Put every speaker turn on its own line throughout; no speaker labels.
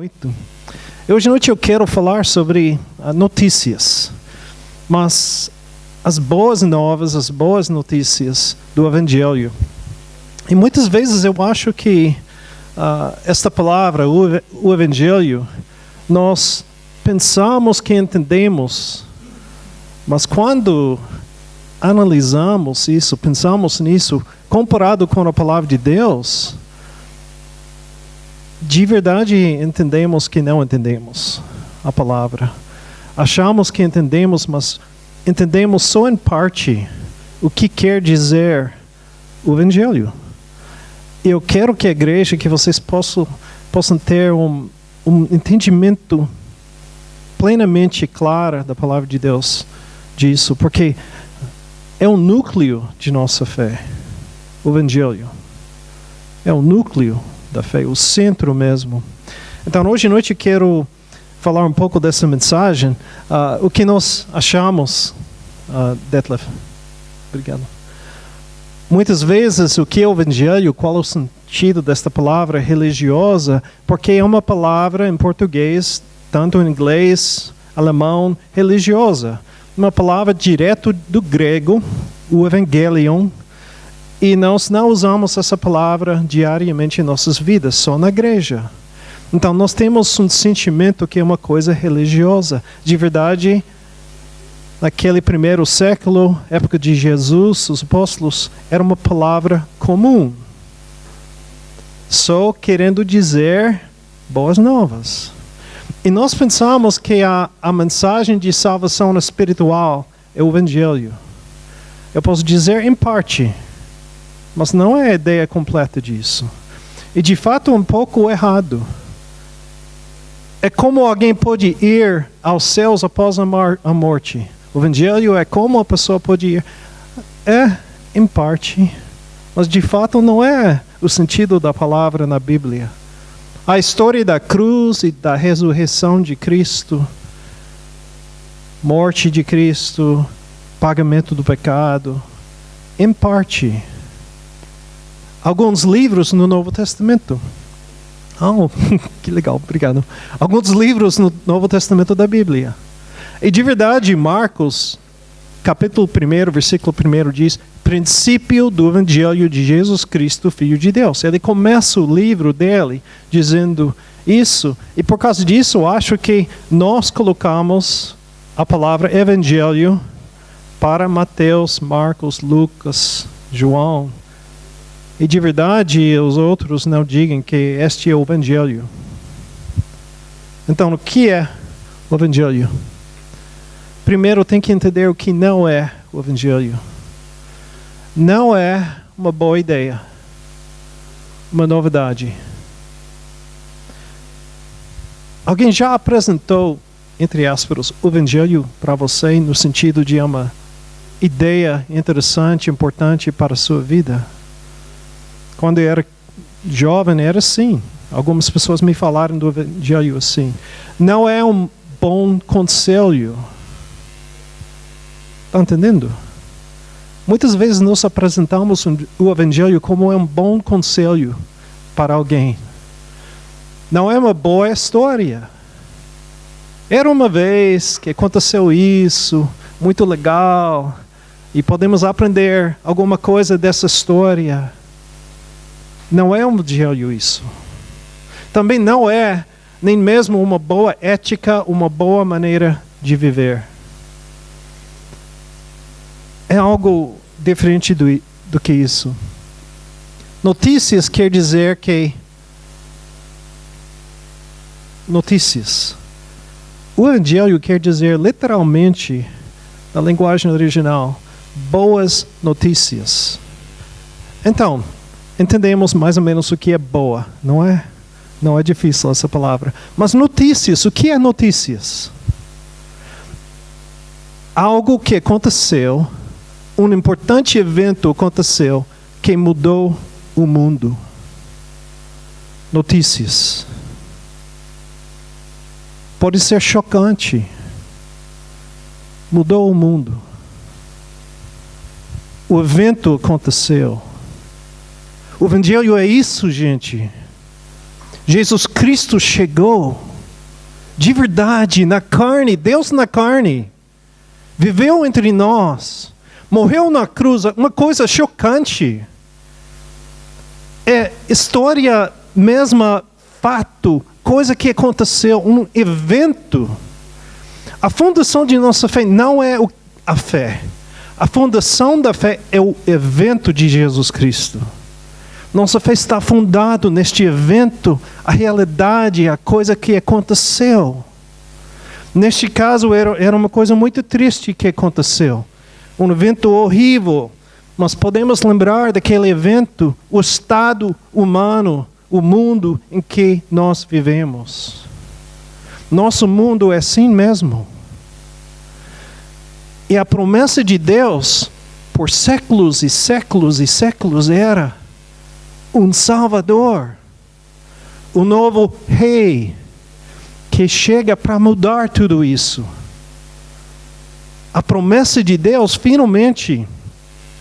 muito. Hoje à noite eu quero falar sobre notícias, mas as boas novas, as boas notícias do Evangelho. E muitas vezes eu acho que esta palavra, o Evangelho, nós pensamos que entendemos, mas quando analisamos isso, pensamos nisso, comparado com a palavra de Deus, de verdade entendemos que não entendemos a palavra. Achamos que entendemos, mas entendemos só em parte o que quer dizer o Evangelho. Eu quero que a igreja, que vocês possam ter um entendimento plenamente claro da palavra de Deus disso, porque é o núcleo de nossa fé, o Evangelho. É o núcleo da fé, o centro mesmo. Então, hoje à noite eu quero falar um pouco dessa mensagem. O que nós achamos, Detlef? Obrigado. Muitas vezes, o que é o Evangelho, qual é o sentido desta palavra religiosa? Porque é uma palavra em português, tanto em inglês, alemão, religiosa. Uma palavra direto do grego, o evangelion, e nós não usamos essa palavra diariamente em nossas vidas, só na igreja. Então nós temos um sentimento que é uma coisa religiosa. De verdade, naquele primeiro século, época de Jesus, os apóstolos, era uma palavra comum, só querendo dizer boas novas. E nós pensamos que a mensagem de salvação espiritual é o Evangelho. Eu posso dizer em parte, mas não é a ideia completa disso. E de fato é um pouco errado. É como alguém pode ir aos céus após a morte. O Evangelho é como a pessoa pode ir. É em parte, mas de fato não é o sentido da palavra na Bíblia. A história da cruz e da ressurreição de Cristo, morte de Cristo, pagamento do pecado, em parte. Alguns livros no Novo Testamento. Oh, que legal, obrigado. Alguns livros no Novo Testamento da Bíblia. E de verdade, Marcos, capítulo 1, versículo 1 diz: princípio do Evangelho de Jesus Cristo, Filho de Deus. Ele começa o livro dele dizendo isso. E por causa disso, eu acho que nós colocamos a palavra Evangelho para Mateus, Marcos, Lucas, João. E de verdade, os outros não digam que este é o Evangelho. Então, o que é o Evangelho? Primeiro, tem que entender o que não é o Evangelho. Não é uma boa ideia, uma novidade. Alguém já apresentou, entre aspas, o Evangelho para você no sentido de uma ideia interessante, importante para a sua vida? Quando eu era jovem, era assim. Algumas pessoas me falaram do Evangelho assim. Não é um bom conselho. Está entendendo? Muitas vezes nós apresentamos o Evangelho como um bom conselho para alguém. Não é uma boa história. Era uma vez que aconteceu isso, muito legal, e podemos aprender alguma coisa dessa história. Não é um Evangelho isso. Também não é nem mesmo uma boa ética, uma boa maneira de viver. É algo diferente do que isso. Notícias quer dizer que... Notícias. O Evangelho quer dizer literalmente, na linguagem original, boas notícias. Então, entendemos mais ou menos o que é boa, não é? Não é difícil essa palavra. Mas notícias, o que é notícias? Algo que aconteceu, um importante evento aconteceu que mudou o mundo. Notícias. Pode ser chocante. Mudou o mundo. O evento aconteceu. O Evangelho é isso, gente. Jesus Cristo chegou de verdade, na carne, Deus na carne, viveu entre nós, morreu na cruz, uma coisa chocante. É história mesma, fato, coisa que aconteceu, um evento. A fundação de nossa fé não é a fé. A fundação da fé é o evento de Jesus Cristo. Nossa fé está fundada neste evento, a realidade, a coisa que aconteceu. Neste caso, era uma coisa muito triste que aconteceu. Um evento horrível. Nós podemos lembrar daquele evento, o estado humano, o mundo em que nós vivemos. Nosso mundo é assim mesmo. E a promessa de Deus, por séculos e séculos e séculos, era um Salvador, um novo Rei, que chega para mudar tudo isso. A promessa de Deus finalmente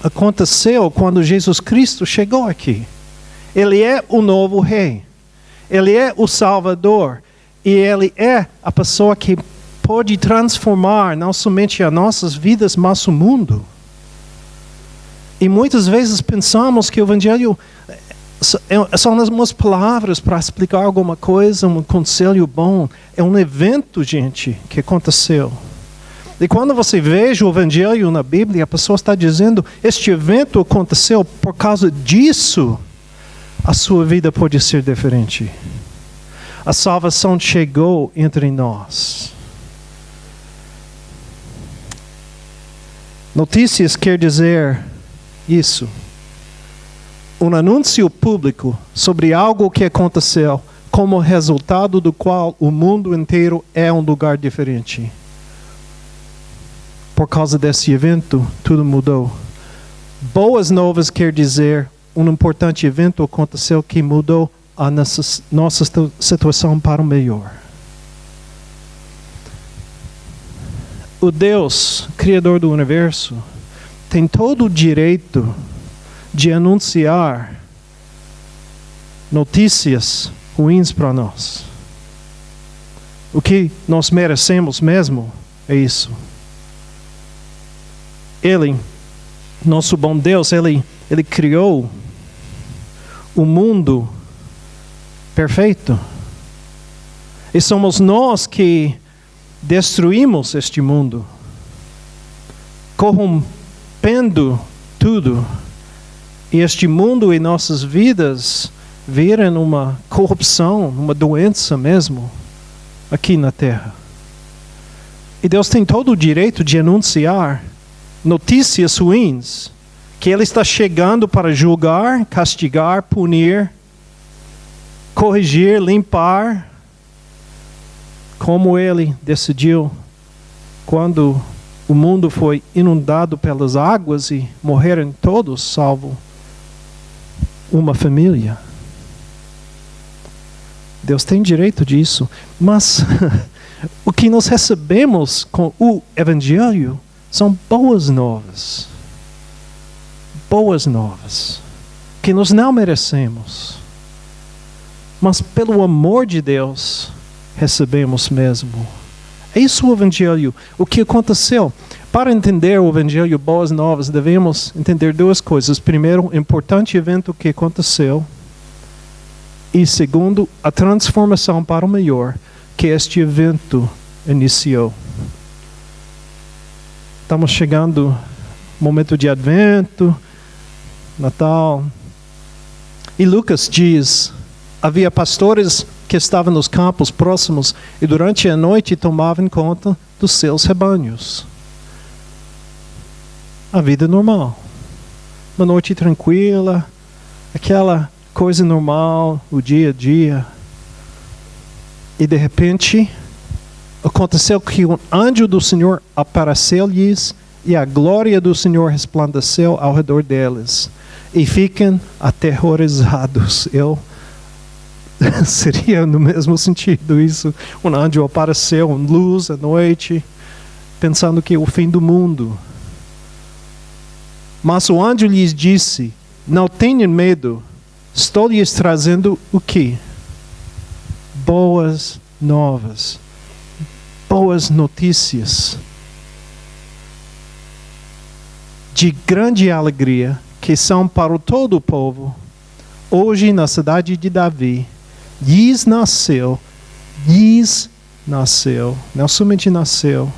aconteceu quando Jesus Cristo chegou aqui. Ele é o novo Rei, Ele é o Salvador, e Ele é a pessoa que pode transformar não somente as nossas vidas, mas o mundo. E muitas vezes pensamos que o Evangelho são umas palavras para explicar alguma coisa, um conselho bom. É um evento, gente, que aconteceu. E quando você veja o Evangelho na Bíblia, a pessoa está dizendo, este evento aconteceu por causa disso, a sua vida pode ser diferente. A salvação chegou entre nós. Notícias quer dizer isso. Um anúncio público sobre algo que aconteceu, como resultado do qual o mundo inteiro é um lugar diferente. Por causa desse evento, tudo mudou. Boas novas quer dizer um importante evento aconteceu que mudou a nossa situação para o melhor. O Deus, Criador do Universo, tem todo o direito de anunciar notícias ruins para nós. O que nós merecemos mesmo é isso. Ele, nosso bom Deus, Ele criou o mundo perfeito. E somos nós que destruímos este mundo, corrompendo tudo. E este mundo e nossas vidas viram uma corrupção, uma doença mesmo, aqui na Terra. E Deus tem todo o direito de anunciar notícias ruins, que Ele está chegando para julgar, castigar, punir, corrigir, limpar, como Ele decidiu quando o mundo foi inundado pelas águas e morreram todos, salvo uma família. Deus tem direito disso, mas o que nós recebemos com o Evangelho são boas novas. Boas novas, que nós não merecemos. Mas pelo amor de Deus, recebemos mesmo. É isso o Evangelho. O que aconteceu? Para entender o Evangelho Boas Novas, devemos entender duas coisas. Primeiro, o importante evento que aconteceu. E segundo, a transformação para o melhor que este evento iniciou. Estamos chegando no momento de Advento, Natal. E Lucas diz, havia pastores que estavam nos campos próximos e durante a noite tomavam conta dos seus rebanhos. A vida normal. Uma noite tranquila, aquela coisa normal, o dia a dia. E de repente, aconteceu que um anjo do Senhor apareceu-lhes e a glória do Senhor resplandeceu ao redor deles. E ficam aterrorizados. Seria no mesmo sentido isso. Um anjo apareceu, uma luz à noite, pensando que é o fim do mundo. Mas o anjo lhes disse, não tenham medo, estou lhes trazendo o quê? boas novas, boas notícias de grande alegria que são para todo o povo. Hoje na cidade de Davi, lhes nasceu, não somente nasceu,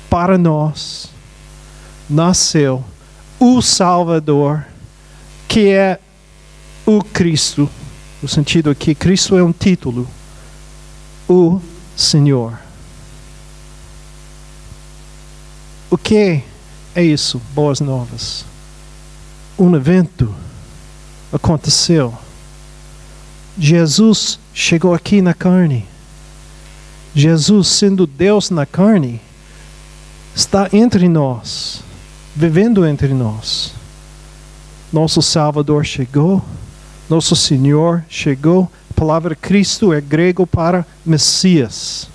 para nós, nasceu o Salvador, que é o Cristo. No sentido aqui, Cristo é um título, o Senhor. O que é isso? Boas novas. Um evento aconteceu. Jesus chegou aqui na carne. Jesus, sendo Deus na carne, está entre nós, vivendo entre nós. Nosso Salvador chegou, nosso Senhor chegou. A palavra Cristo é grego para Messias.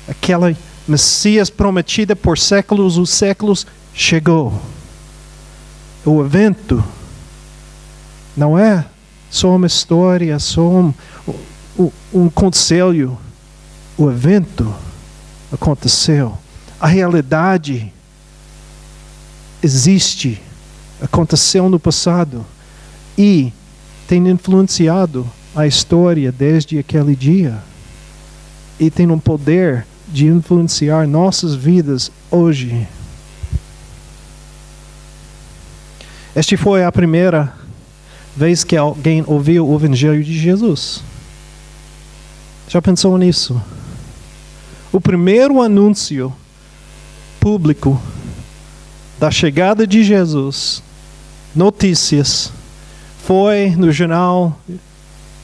Aquela Messias prometida por séculos, os séculos, chegou. O evento não é só uma história, só um conselho. O evento aconteceu. A realidade existe, aconteceu no passado e tem influenciado a história desde aquele dia e tem um poder de influenciar nossas vidas hoje. Esta foi a primeira vez que alguém ouviu o Evangelho de Jesus. Já pensou nisso? O primeiro anúncio público da chegada de Jesus, notícias, foi no jornal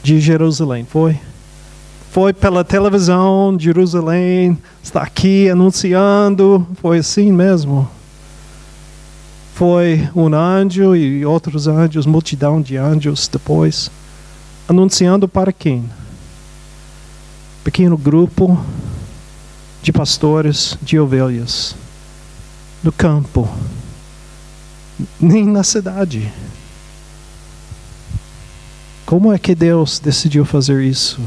de Jerusalém, foi pela televisão de Jerusalém, está aqui anunciando, foi assim mesmo. Foi um anjo e outros anjos, multidão de anjos depois, anunciando para quem? Pequeno grupo de pastores de ovelhas, no campo, nem na cidade. Como é que Deus decidiu fazer isso?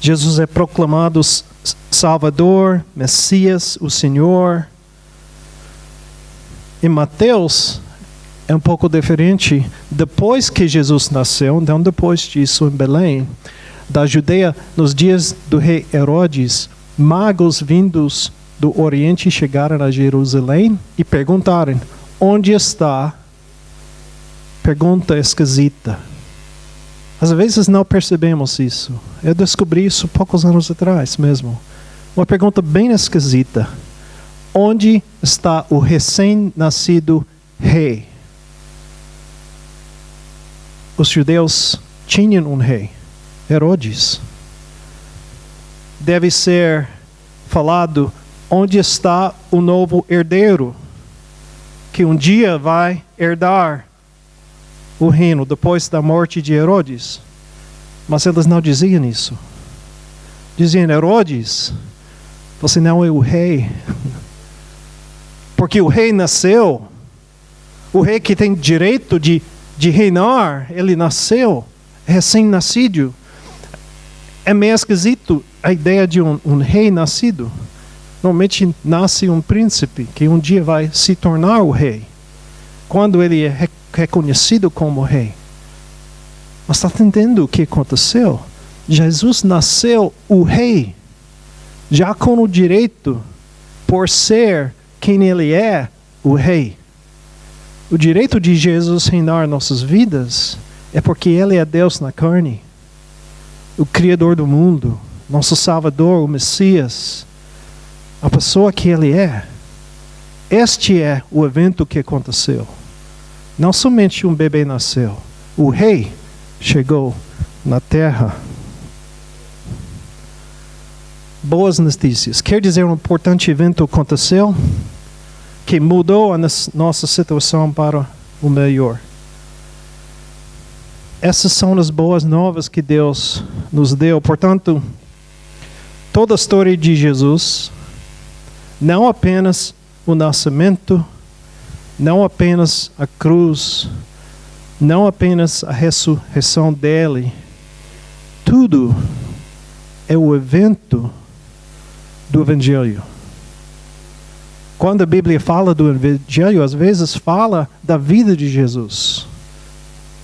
Jesus é proclamado Salvador, Messias, o Senhor. Em Mateus é um pouco diferente. Depois que Jesus nasceu, então depois disso em Belém, da Judeia, nos dias do rei Herodes, magos vindos do Oriente chegaram a Jerusalém e perguntaram: onde está? Pergunta esquisita. Às vezes não percebemos isso. Eu descobri isso poucos anos atrás mesmo. Uma pergunta bem esquisita. Onde está o recém-nascido rei? Os judeus tinham um rei, Herodes. Deve ser falado: onde está o novo herdeiro, que um dia vai herdar o reino depois da morte de Herodes? Mas eles não diziam isso. Diziam: Herodes, você não é o rei. Porque o rei nasceu, o rei que tem direito de reinar, ele nasceu, recém-nascido. É meio esquisito a ideia de um rei nascido. Normalmente nasce um príncipe que um dia vai se tornar o rei, quando ele é reconhecido como rei. Mas está entendendo o que aconteceu? Jesus nasceu o rei, já com o direito, por ser quem ele é, o rei. O direito de Jesus reinar nossas vidas é porque ele é Deus na carne, o Criador do mundo, nosso Salvador, o Messias, a pessoa que ele é. Este é o evento que aconteceu. Não somente um bebê nasceu, o rei chegou na terra. Boas notícias. Quer dizer, um importante evento aconteceu que mudou a nossa situação para o melhor. Essas são as boas novas que Deus nos deu. Portanto, toda a história de Jesus, não apenas o nascimento, não apenas a cruz, não apenas a ressurreição dele, Tudo é o evento do Evangelho. Quando a Bíblia fala do Evangelho, às vezes fala da vida de Jesus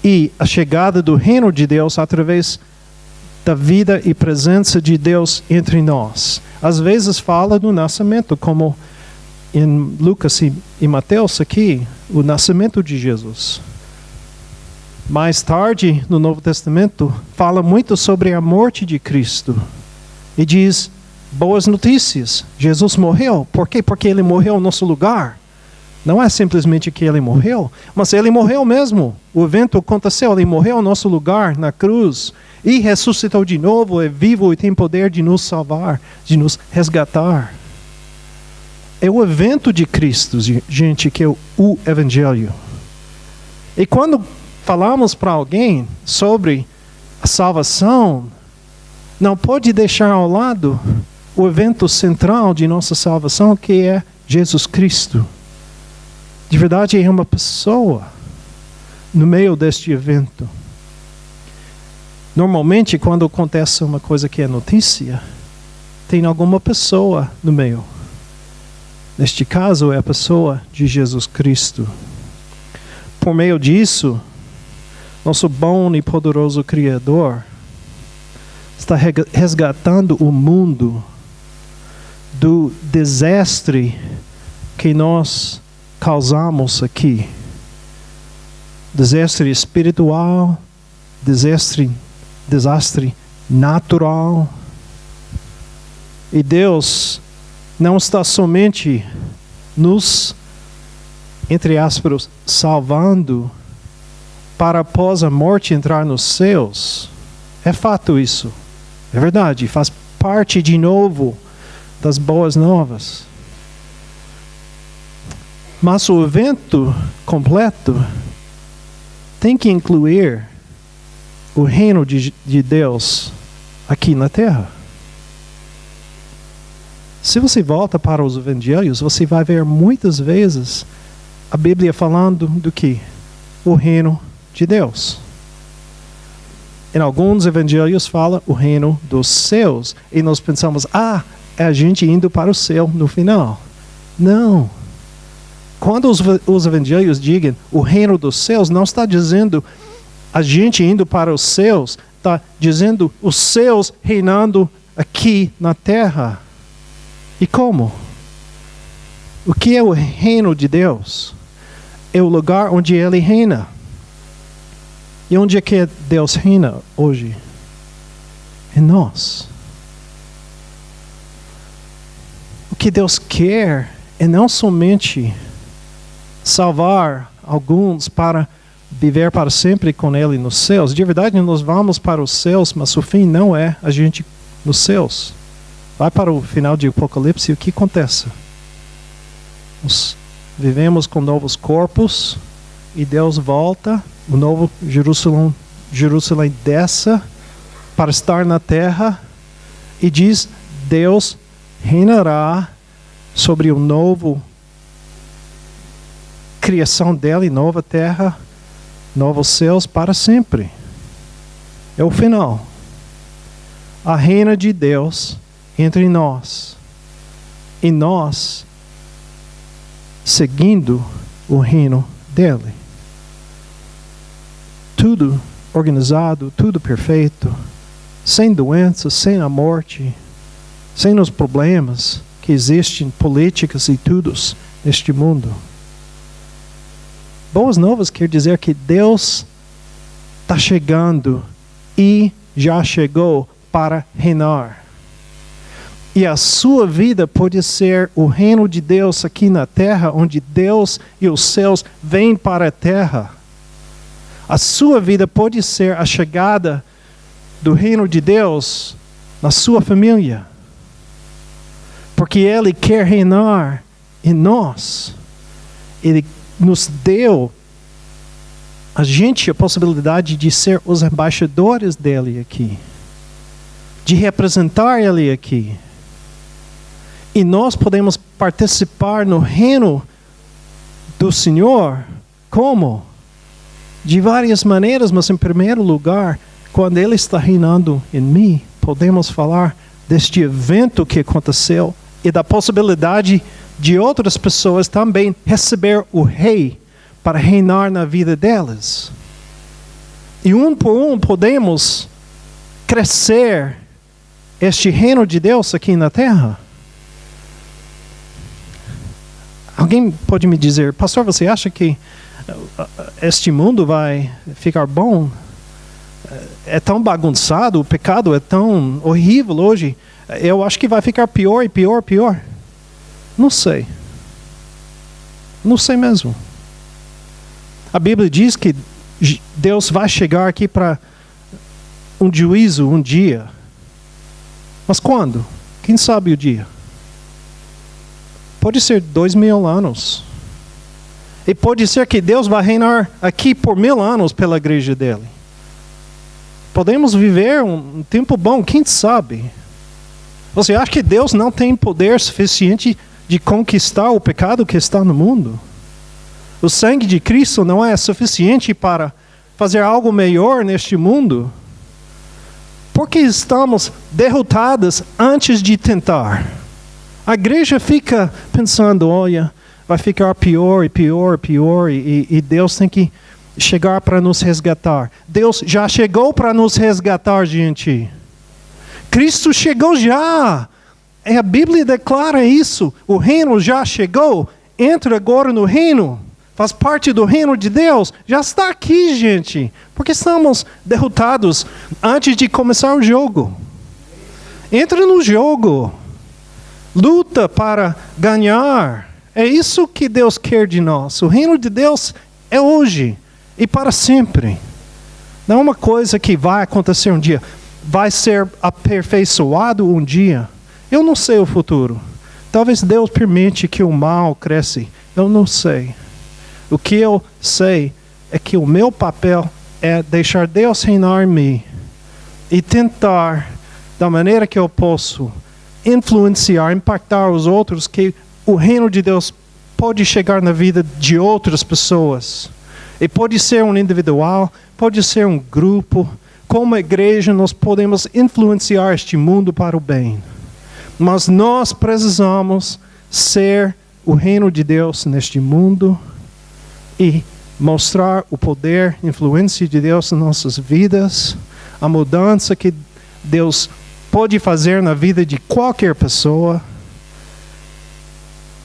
e a chegada do reino de Deus através da vida e presença de Deus entre nós. Às vezes fala do nascimento, como em Lucas e Mateus aqui, o nascimento de Jesus. Mais tarde, no Novo Testamento, fala muito sobre a morte de Cristo e diz: boas notícias, Jesus morreu. Por quê? Porque Ele morreu no nosso lugar. Não é simplesmente que Ele morreu, mas Ele morreu mesmo. O evento aconteceu, Ele morreu no nosso lugar, na cruz, e ressuscitou de novo, é vivo e tem poder de nos salvar, de nos resgatar. É o evento de Cristo, gente, que é o Evangelho. E quando falamos para alguém sobre a salvação, não pode deixar ao lado o evento central de nossa salvação, que é Jesus Cristo. De verdade, é uma pessoa no meio deste evento. Normalmente, quando acontece uma coisa que é notícia, tem alguma pessoa no meio. Neste caso, é a pessoa de Jesus Cristo. Por meio disso, nosso bom e poderoso Criador está resgatando o mundo do desastre que nós causamos aqui. Desastre espiritual, desastre natural. E Deus não está somente nos, entre aspas, salvando para após a morte entrar nos céus. É fato isso. É verdade, faz parte de novo das boas novas. Mas o evento completo tem que incluir o reino de Deus aqui na terra. Se você volta para os evangelhos, você vai ver muitas vezes a Bíblia falando do que? O reino de Deus. Em alguns evangelhos fala o reino dos céus. E nós pensamos, é a gente indo para o céu no final. Não. Quando os evangelhos digam o reino dos céus, não está dizendo a gente indo para os céus, está dizendo os céus reinando aqui na terra. E como? O que é o reino de Deus? É o lugar onde Ele reina. E onde é que Deus reina hoje? Em nós. O que Deus quer é não somente salvar alguns para viver para sempre com Ele nos céus. De verdade, nós vamos para os céus, mas o fim não é a gente nos céus. Vai para o final de Apocalipse e o que acontece? Nós vivemos com novos corpos e Deus volta, o novo Jerusalém desce para estar na terra e diz: Deus reinará sobre o novo criação dele, nova terra, novos céus para sempre. É o final. A reina de Deus entre nós. E nós seguindo o reino dele. Tudo organizado, tudo perfeito, sem doenças, sem a morte, sem os problemas que existem, políticas e tudo neste mundo. Boas novas quer dizer que Deus está chegando e já chegou para reinar. E a sua vida pode ser o reino de Deus aqui na terra, onde Deus e os céus vêm para a terra. A sua vida pode ser a chegada do reino de Deus na sua família. Porque Ele quer reinar em nós. Ele nos deu a gente a possibilidade de ser os embaixadores dele aqui. De representar Ele aqui. E nós podemos participar no reino do Senhor, como? De várias maneiras, mas em primeiro lugar, quando Ele está reinando em mim, podemos falar deste evento que aconteceu e da possibilidade de outras pessoas também receber o Rei para reinar na vida delas. E um por um podemos crescer este reino de Deus aqui na terra. Alguém pode me dizer, pastor, você acha que este mundo vai ficar bom? É tão bagunçado, o pecado é tão horrível hoje. Eu acho que vai ficar pior e pior e pior. Não sei. Não sei mesmo. A Bíblia diz que Deus vai chegar aqui para um juízo um dia. Mas quando? Quem sabe o dia? Pode ser 2000 anos. E pode ser que Deus vai reinar aqui por 1000 anos pela igreja dele. Podemos viver um tempo bom, quem sabe? Você acha que Deus não tem poder suficiente de conquistar o pecado que está no mundo? O sangue de Cristo não é suficiente para fazer algo melhor neste mundo? Por que estamos derrotados antes de tentar? A igreja fica pensando, olha, vai ficar pior e pior e pior, e Deus tem que chegar para nos resgatar. Deus já chegou para nos resgatar, gente. Cristo chegou já. A Bíblia declara isso. O reino já chegou. Entra agora no reino. Faz parte do reino de Deus. Já está aqui, gente. Porque estamos derrotados antes de começar o jogo. Entra no jogo. Luta para ganhar. É isso que Deus quer de nós. O reino de Deus é hoje e para sempre. Não é uma coisa que vai acontecer um dia. Vai ser aperfeiçoado um dia. Eu não sei o futuro. Talvez Deus permite que o mal cresça. Eu não sei. O que eu sei é que o meu papel é deixar Deus reinar em mim e tentar, da maneira que eu posso, influenciar, impactar os outros, que o reino de Deus pode chegar na vida de outras pessoas. E pode ser um individual, pode ser um grupo. Como igreja, nós podemos influenciar este mundo para o bem. Mas nós precisamos ser o reino de Deus neste mundo e mostrar o poder, influência de Deus em nossas vidas, a mudança que Deus pode fazer na vida de qualquer pessoa.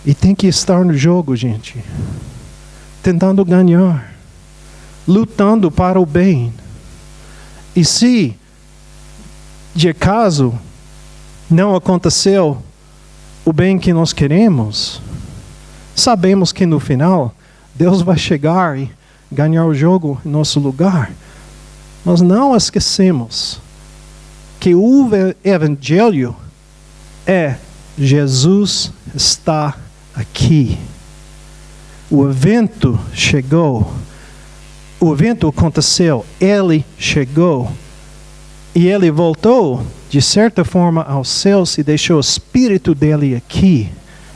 E tem que estar no jogo, gente. Tentando ganhar. Lutando para o bem. E se, de acaso, não aconteceu o bem que nós queremos, sabemos que no final, Deus vai chegar e ganhar o jogo em nosso lugar. Mas não esquecemos que o Evangelho é Jesus está aqui. O evento chegou. O evento aconteceu. Ele chegou. E ele voltou, de certa forma, aos céus e deixou o Espírito dele aqui.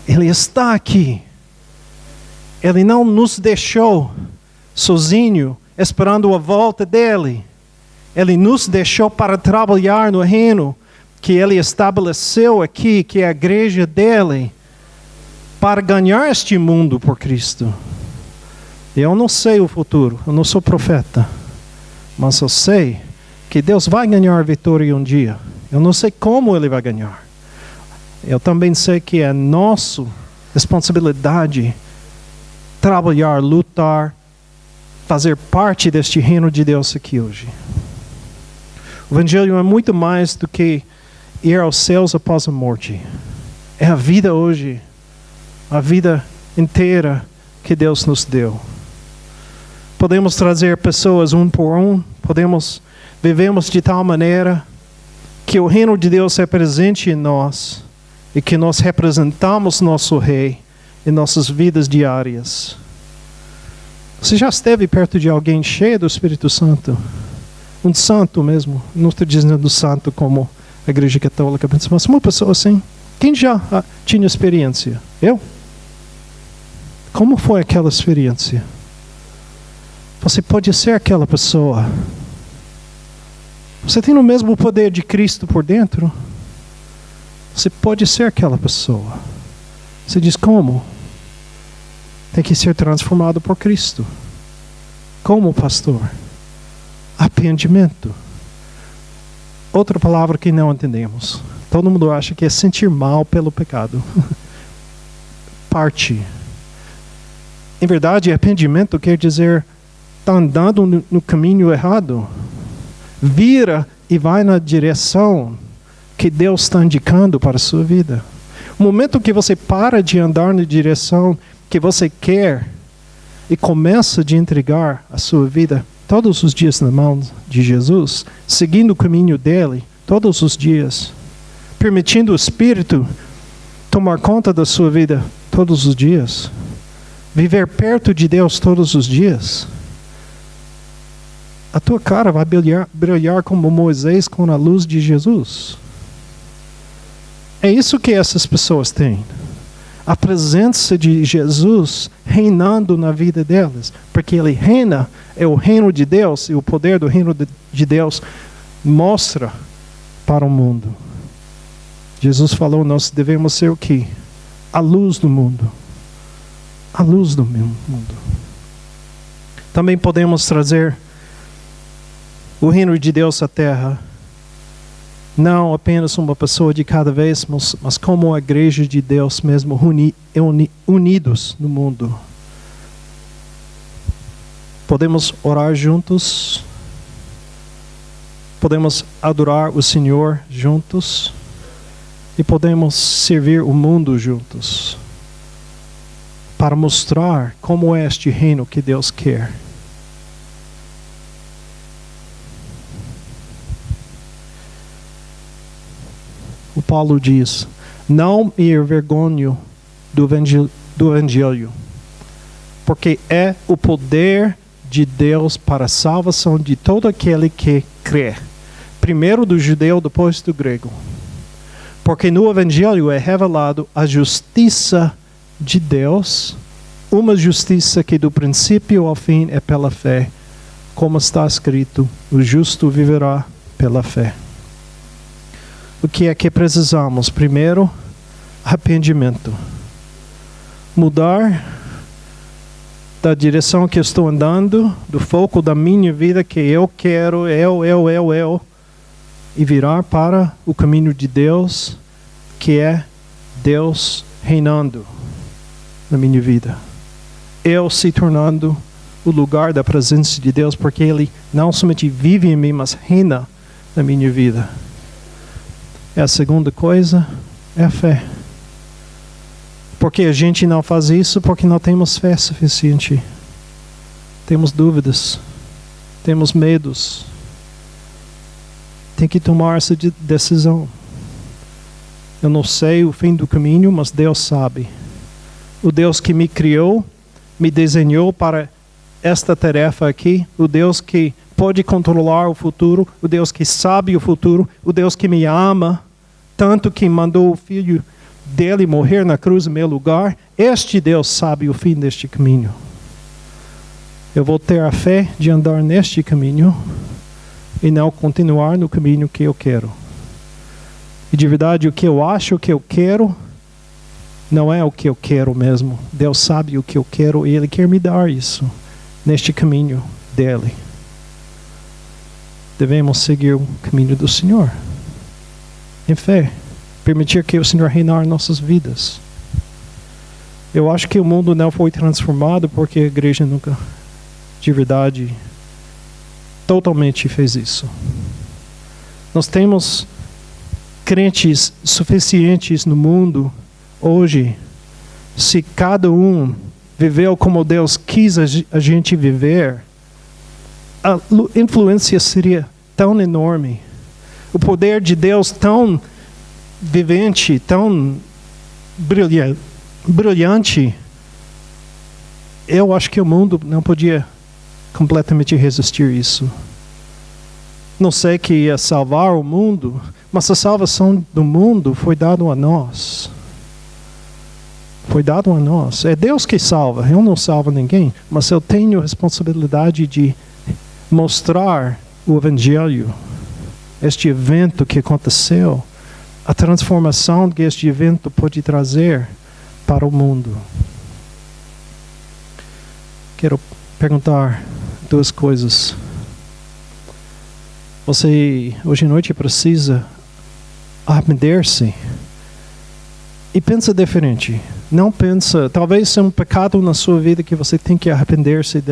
Ele está aqui. Ele não nos deixou sozinho, esperando a volta dele. Ele nos deixou para trabalhar no reino que ele estabeleceu aqui, que é a igreja dele, para ganhar este mundo por Cristo. Eu não sei o futuro, eu não sou profeta, mas eu sei que Deus vai ganhar a vitória um dia. Eu não sei como ele vai ganhar. Eu também sei que é nossa responsabilidade trabalhar, lutar, fazer parte deste reino de Deus aqui hoje. O Evangelho é muito mais do que ir aos céus após a morte. É a vida hoje, a vida inteira que Deus nos deu. Podemos trazer pessoas um por um, vivemos de tal maneira que o reino de Deus é presente em nós e que nós representamos nosso Rei em nossas vidas diárias. Você já esteve perto de alguém cheio do Espírito Santo? Um santo mesmo. Não estou dizendo santo como a Igreja Católica, mas uma pessoa assim. Quem já tinha experiência? Eu? Como foi aquela experiência? Você pode ser aquela pessoa. Você tem o mesmo poder de Cristo por dentro? Você pode ser aquela pessoa. Você diz como? Tem que ser transformado por Cristo. Como, pastor? Arrependimento. Outra palavra que não entendemos. Todo mundo acha que é sentir mal pelo pecado. Parte. Em verdade, arrependimento quer dizer está andando no caminho errado. Vira e vai na direção que Deus está indicando para a sua vida. O momento que você para de andar na direção que você quer e começa de entregar a sua vida todos os dias na mão de Jesus, seguindo o caminho dele todos os dias, permitindo o Espírito tomar conta da sua vida todos os dias, viver perto de Deus todos os dias, a tua cara vai brilhar como Moisés com a luz de Jesus. É isso que essas pessoas têm. A presença de Jesus reinando na vida delas. Porque Ele reina, é o reino de Deus, e o poder do reino de Deus mostra para o mundo. Jesus falou, nós devemos ser o quê? A luz do mundo. A luz do mundo. Também podemos trazer o reino de Deus à terra. Não apenas uma pessoa de cada vez, mas como a igreja de Deus mesmo, unidos no mundo. Podemos orar juntos. Podemos adorar o Senhor juntos. E podemos servir o mundo juntos. Para mostrar como é este reino que Deus quer. O Paulo diz, não me envergonho do Evangelho, porque é o poder de Deus para a salvação de todo aquele que crê. Primeiro do judeu, depois do grego. Porque no Evangelho é revelado a justiça de Deus, uma justiça que do princípio ao fim é pela fé, como está escrito, o justo viverá pela fé. O que é que precisamos? Primeiro, arrependimento. Mudar da direção que eu estou andando, do foco da minha vida que eu quero, eu, e virar para o caminho de Deus, que é Deus reinando na minha vida. Eu se tornando o lugar da presença de Deus, porque Ele não somente vive em mim, mas reina na minha vida. A segunda coisa é a fé. Porque a gente não faz isso porque não temos fé suficiente. Temos dúvidas. Temos medos. Tem que tomar essa decisão. Eu não sei o fim do caminho, mas Deus sabe. O Deus que me criou, me desenhou para esta tarefa aqui. O Deus que pode controlar o futuro. O Deus que sabe o futuro. O Deus que me ama. Tanto que mandou o filho dele morrer na cruz em meu lugar. Este Deus sabe o fim deste caminho. Eu vou ter a fé de andar neste caminho e não continuar no caminho que eu quero. E de verdade, o que eu acho que eu quero não é o que eu quero mesmo. Deus sabe o que eu quero e Ele quer me dar isso neste caminho dele. Devemos seguir o caminho do Senhor. Em fé, permitir que o Senhor reinar nossas vidas. Eu acho que o mundo não foi transformado porque a igreja nunca, de verdade, totalmente fez isso. Nós temos crentes suficientes no mundo hoje, se cada um viveu como Deus quis a gente viver, a influência seria tão enorme. O poder de Deus tão vivente, tão brilhante. Eu acho que o mundo não podia completamente resistir isso. Não sei que ia salvar o mundo, mas a salvação do mundo foi dada a nós. Foi dado a nós. É Deus que salva. Eu não salvo ninguém, mas eu tenho a responsabilidade de mostrar o Evangelho. este evento que aconteceu, a transformação que este evento pode trazer para o mundo. Quero perguntar duas coisas. Você hoje à noite precisa arrepender-se e pensa diferente. Não pensa, talvez seja um pecado na sua vida que você tem que arrepender-se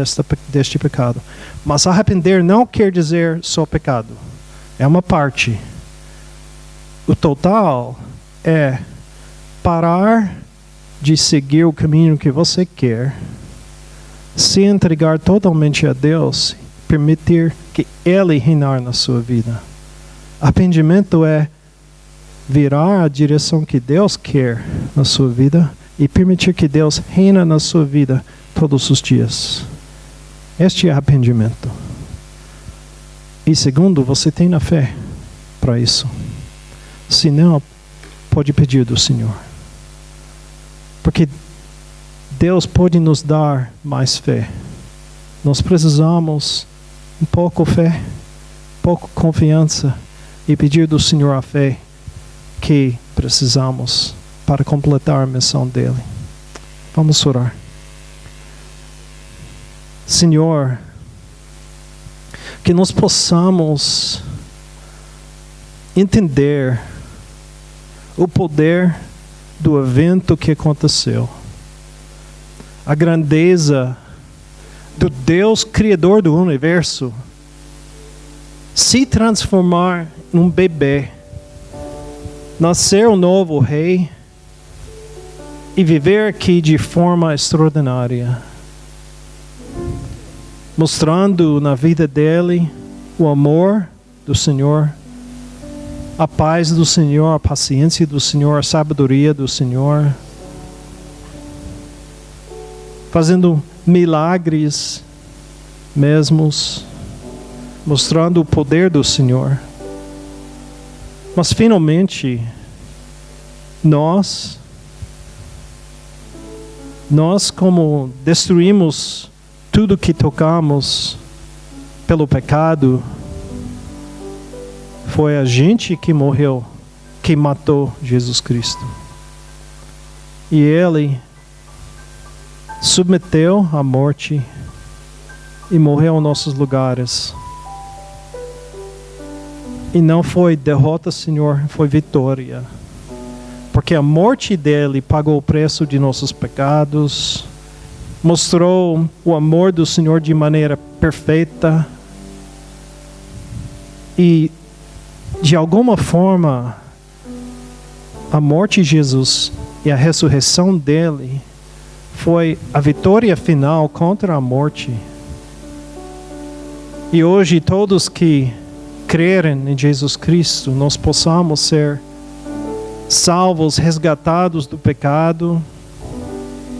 deste pecado. Mas arrepender não quer dizer só pecado. É uma parte. O total é parar de seguir o caminho que você quer, se entregar totalmente a Deus, permitir que Ele reinar na sua vida. Arrependimento é virar a direção que Deus quer na sua vida e permitir que Deus reina na sua vida todos os dias. Este é arrependimento. E segundo, você tem a fé para isso. Se não, pode pedir do Senhor. Porque Deus pode nos dar mais fé. Nós precisamos um pouco fé, pouco confiança e pedir do Senhor a fé que precisamos para completar a missão dele. Vamos orar. Senhor, que nós possamos entender o poder do evento que aconteceu, a grandeza do Deus Criador do universo se transformar em um bebê, nascer um novo rei e viver aqui de forma extraordinária, mostrando na vida dele o amor do Senhor, a paz do Senhor, a paciência do Senhor, a sabedoria do Senhor, fazendo milagres mesmos, mostrando o poder do Senhor. Mas finalmente, nós como destruímos tudo que tocamos pelo pecado, foi a gente que morreu, que matou Jesus Cristo. E Ele submeteu à morte e morreu em nossos lugares. E não foi derrota, Senhor, foi vitória. Porque a morte dele pagou o preço de nossos pecados, mostrou o amor do Senhor de maneira perfeita. E, de alguma forma, a morte de Jesus e a ressurreição dele foi a vitória final contra a morte. E hoje todos que crerem em Jesus Cristo, nós possamos ser salvos, resgatados do pecado,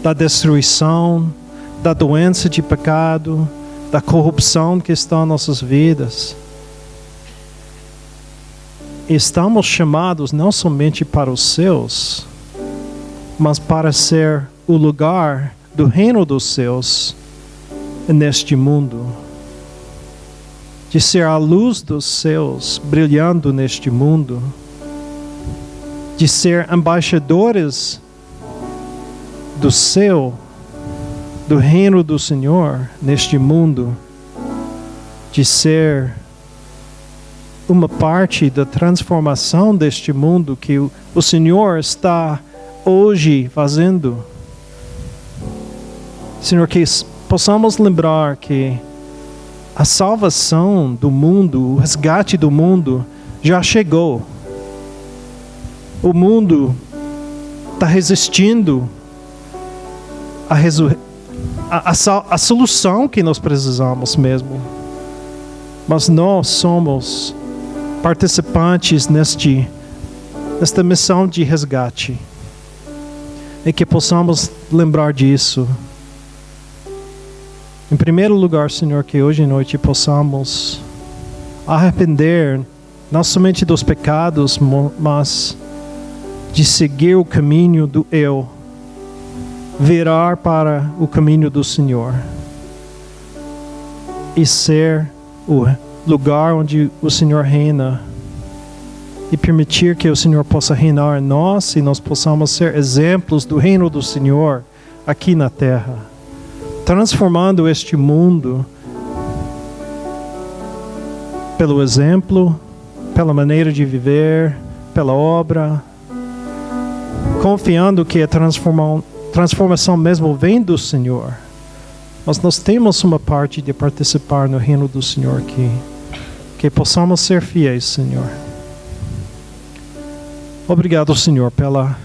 da destruição, da doença de pecado, da corrupção que está em nossas vidas. Estamos chamados não somente para os céus, mas para ser o lugar do reino dos céus neste mundo. De ser a luz dos céus brilhando neste mundo. De ser embaixadores do céu, do reino do Senhor neste mundo. De ser uma parte da transformação deste mundo que o Senhor está hoje fazendo. Senhor, que possamos lembrar que a salvação do mundo, o resgate do mundo já chegou. O mundo está resistindo à solução que nós precisamos mesmo. Mas nós somos participantes nesta missão de resgate. E que possamos lembrar disso. Em primeiro lugar, Senhor, que hoje à noite possamos arrepender, não somente dos pecados, mas de seguir o caminho do eu, virar para o caminho do Senhor e ser o lugar onde o Senhor reina e permitir que o Senhor possa reinar em nós e nós possamos ser exemplos do reino do Senhor aqui na terra, transformando este mundo pelo exemplo, pela maneira de viver, pela obra, confiando que a transformação mesmo vem do Senhor. Mas nós temos uma parte de participar no reino do Senhor aqui. Que possamos ser fiéis, Senhor. Obrigado, Senhor, pela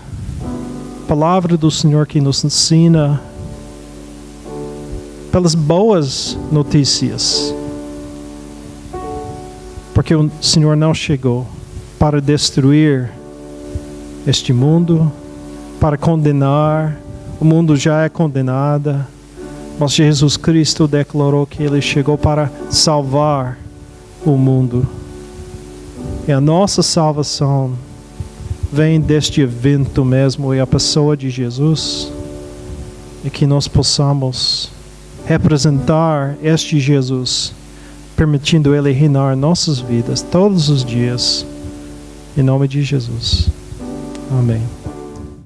palavra do Senhor que nos ensina, pelas boas notícias. Porque o Senhor não chegou para destruir este mundo, para condenar. O mundo já é condenado. Mas Jesus Cristo declarou que Ele chegou para salvar o mundo. E a nossa salvação vem deste evento mesmo, e a pessoa de Jesus. E que nós possamos representar este Jesus, permitindo Ele reinar nossas vidas todos os dias. Em nome de Jesus. Amém.